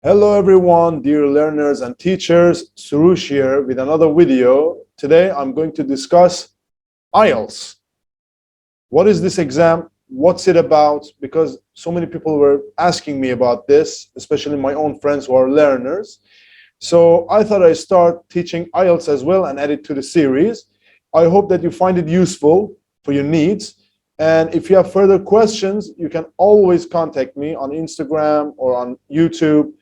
Hello everyone, dear learners and teachers. Soroosh here with another video. Today I'm going to discuss IELTS. What is this exam? What's it about? Because so many people were asking me about this, especially my own friends who are learners. So I thought I'd start teaching IELTS as well and add it to the series. I hope that you find it useful for your needs. And if you have further questions, you can always contact me on Instagram or on YouTube.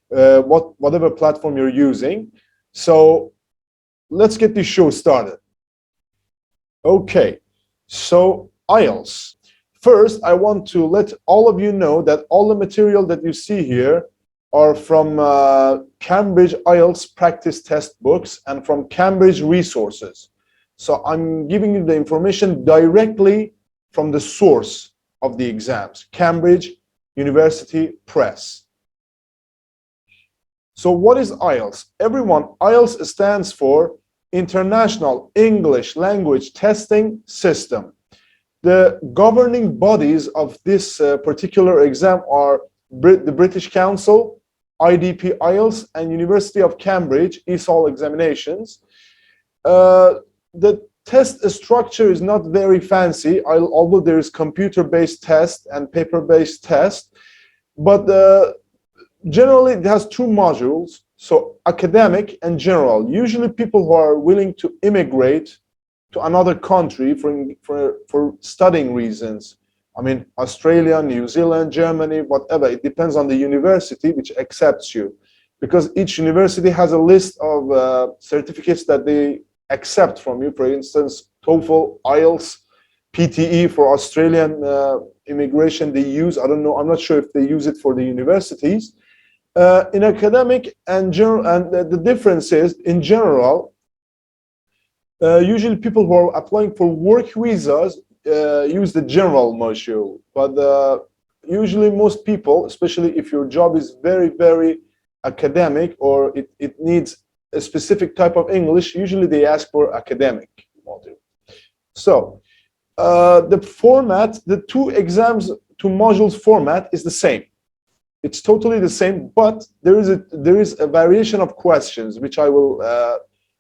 Whatever platform you're using. So let's get this show started. Okay, so IELTS. First, I want to let all of you know that all the material that you see here are from Cambridge IELTS practice test books and from Cambridge resources. So I'm giving you the information directly from the source of the exams, Cambridge University Press. So what is IELTS? Everyone, IELTS stands for International English Language Testing System. The governing bodies of this particular exam are the British Council, IDP IELTS, and University of Cambridge ESOL examinations. The test structure is not very fancy, although there is computer-based test and paper-based test, but generally, it has two modules, so academic and general. Usually people who are willing to immigrate to another country for studying reasons. I mean, Australia, New Zealand, Germany, whatever. It depends on the university which accepts you. Because each university has a list of certificates that they accept from you. For instance, TOEFL, IELTS, PTE for Australian immigration they use. I don't know, I'm not sure if they use it for the universities. In academic and general, and the difference is, in general, usually people who are applying for work visas use the general module, but usually most people, especially if your job is very, very academic or it needs a specific type of English, usually they ask for academic module. So the format, the two modules format is the same. It's totally the same, but there is a variation of questions which I will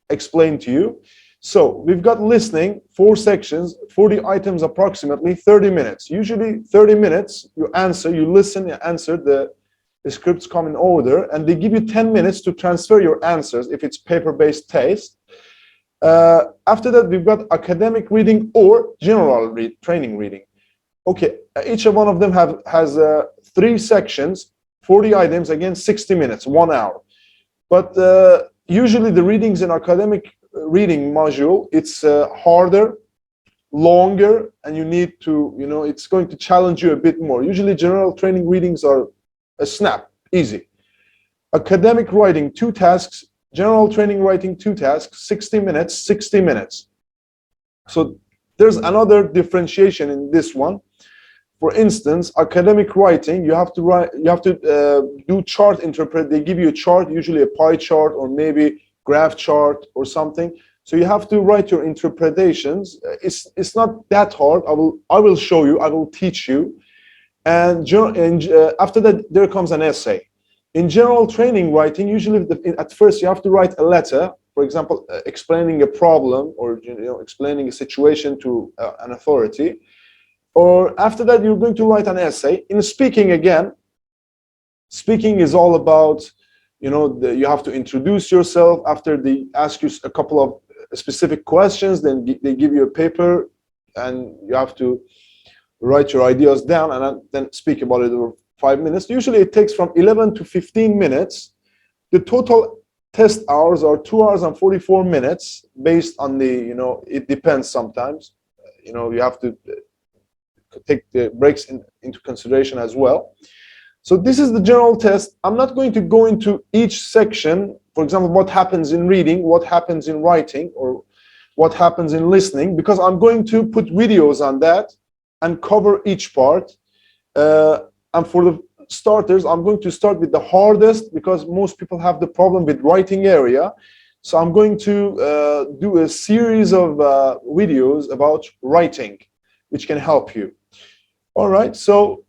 explain to you. So we've got listening, 4 sections, 40 items, approximately 30 minutes. Usually 30 minutes, you answer, you listen, you answer, the scripts come in order, and they give you 10 minutes to transfer your answers if it's paper-based test. After that, we've got academic reading or general training reading. Okay, each one of them has 3 sections, 40 items, again 60 minutes, 1 hour. But usually the readings in academic reading module, it's harder, longer, and you need to, it's going to challenge you a bit more. Usually general training readings are a snap, easy. Academic writing, 2 tasks, general training writing, 2 tasks, 60 minutes, 60 minutes. So there's another differentiation in this one. For instance, academic writing, you have to do chart interpret. They give you a chart, usually a pie chart or maybe graph chart or something. So you have to write your interpretations. It's not that hard. I will show you. I will teach you. And after that, there comes an essay. In general training writing, usually at first you have to write a letter. For example, explaining a problem or explaining a situation to an authority. Or after that, you're going to write an essay. In speaking, again, speaking is all about, you have to introduce yourself. After they ask you a couple of specific questions, then they give you a paper, and you have to write your ideas down and then speak about it over 5 minutes. Usually it takes from 11 to 15 minutes. The total test hours are 2 hours and 44 minutes based on the, it depends sometimes. You have to take the breaks into consideration as well. So this is the general test. I'm not going to go into each section, for example, what happens in reading, what happens in writing, or what happens in listening, because I'm going to put videos on that and cover each part. And for the starters, I'm going to start with the hardest because most people have the problem with writing area. So I'm going to do a series of videos about writing, which can help you. All right, so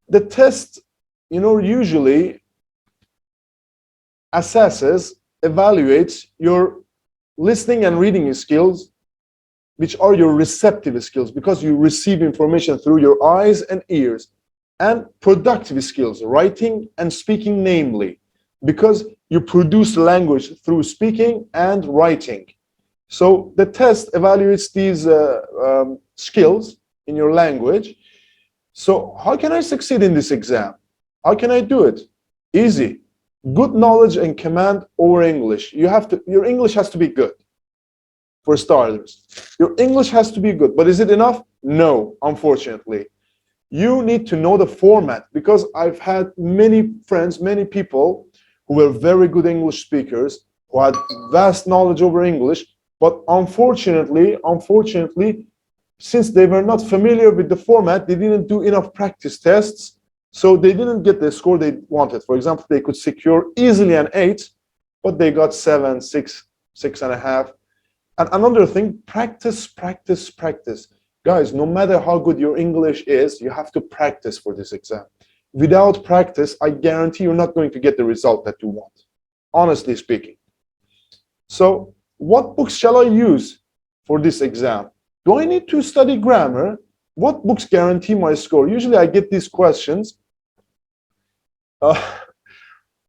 the test, usually assesses, evaluates your listening and reading skills, which are your receptive skills, because you receive information through your eyes and ears, and productive skills, writing and speaking, namely, because you produce language through speaking and writing. So the test evaluates these skills in your language. So how can I succeed in this exam? How can I do it? Easy. Good knowledge and command over English. Your English has to be good, for starters. Your English has to be good, but is it enough? No, unfortunately. You need to know the format, because I've had many friends, many people who were very good English speakers, who had vast knowledge over English, but unfortunately, since they were not familiar with the format, they didn't do enough practice tests, so they didn't get the score they wanted. For example, they could secure easily an 8, but they got 7, 6, 6.5. And another thing, practice, practice, practice. Guys, no matter how good your English is, you have to practice for this exam. Without practice, I guarantee you're not going to get the result that you want, honestly speaking. So, what books shall I use for this exam? Do I need to study grammar? What books guarantee my score? Usually I get these questions.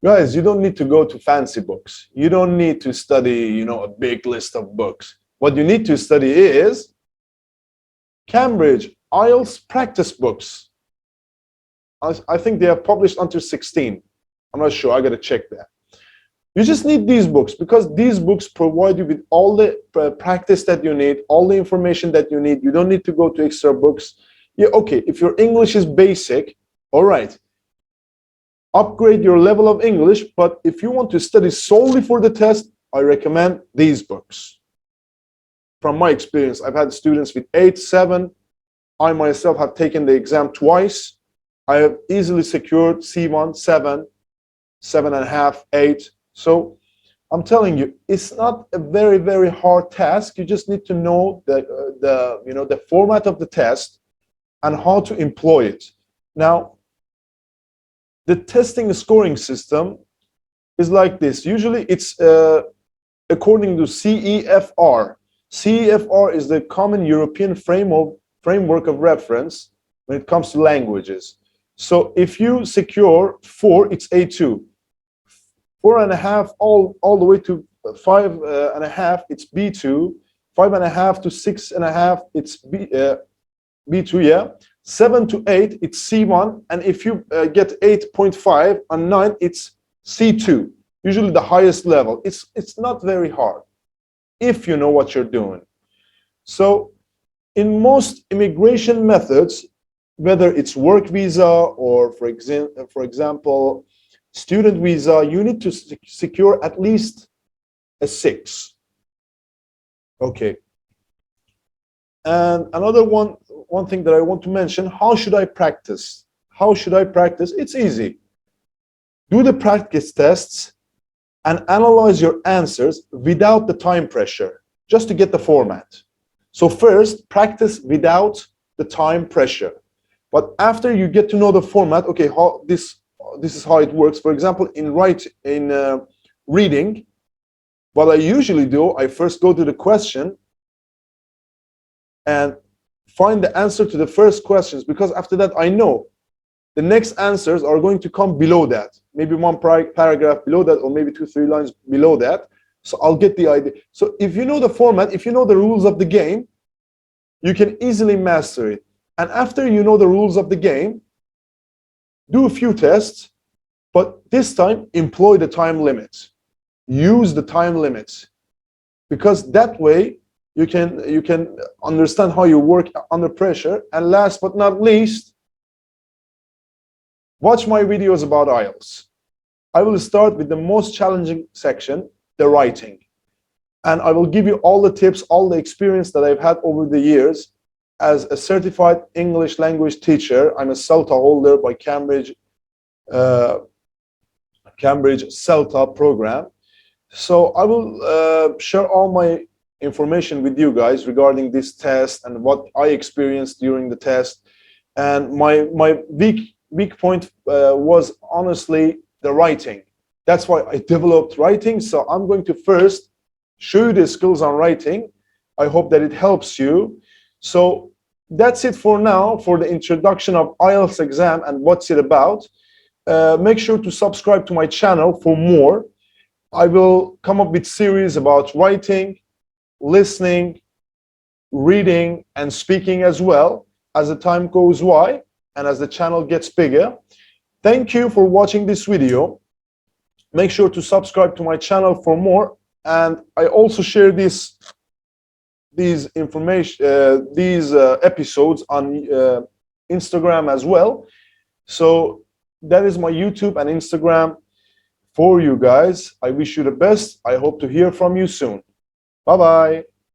Guys, you don't need to go to fancy books. You don't need to study, a big list of books. What you need to study is Cambridge IELTS practice books. I think they are published until 16. I'm not sure. I got to check that. You just need these books, because these books provide you with all the practice that you need, all the information that you need. You don't need to go to extra books. Yeah, okay, if your English is basic, all right, upgrade your level of English. But if you want to study solely for the test, I recommend these books. From my experience, I've had students with 8, 7. I myself have taken the exam twice. I have easily secured C1, 7, 7.5, 8. So I'm telling you, it's not a very, very hard task. You just need to know the format of the test and how to employ it. Now, the testing scoring system is like this. Usually it's according to CEFR. CEFR is the Common European Framework of Reference when it comes to languages. So if you secure 4, it's A2. 4.5 all the way to 5.5, it's B2. 5.5 to 6.5, it's B2, yeah. 7 to 8, it's C1. And if you get 8.5 and 9, it's C2. Usually the highest level. It's not very hard if you know what you're doing. So in most immigration methods, whether it's work visa or for example, student visa, you need to secure at least a 6. Okay. And another one thing that I want to mention, how should I practice? How should I practice? It's easy. Do the practice tests and analyze your answers without the time pressure, just to get the format. So first, practice without the time pressure. But after you get to know the format, okay, how this is how it works. For example, in reading, what I usually do, I first go to the question and find the answer to the first questions, because after that I know the next answers are going to come below that, maybe one paragraph below that, or maybe 2-3 lines below that. So I'll get the idea. So if you know the format, if you know the rules of the game, you can easily master it. And after you know the rules of the game, do a few tests, but this time employ the time limits. Use the time limits, because that way you can understand how you work under pressure. And last but not least, watch my videos about IELTS. I will start with the most challenging section, the writing. And I will give you all the tips, all the experience that I've had over the years as a certified English language teacher. I'm a CELTA holder by Cambridge CELTA program. So I will share all my information with you guys regarding this test and what I experienced during the test. And my weak point was honestly the writing. That's why I developed writing. So I'm going to first show you the skills on writing. I hope that it helps you. So that's it for now for the introduction of IELTS exam and what's it about. Make sure to subscribe to my channel for more. I will come up with series about writing, listening, reading, and speaking as well as the time goes by and as the channel gets bigger. Thank you for watching this video. Make sure to subscribe to my channel for more. And I also share these episodes on Instagram as well. So that is my YouTube and Instagram for you guys. I wish you the best. I hope to hear from you soon. Bye bye.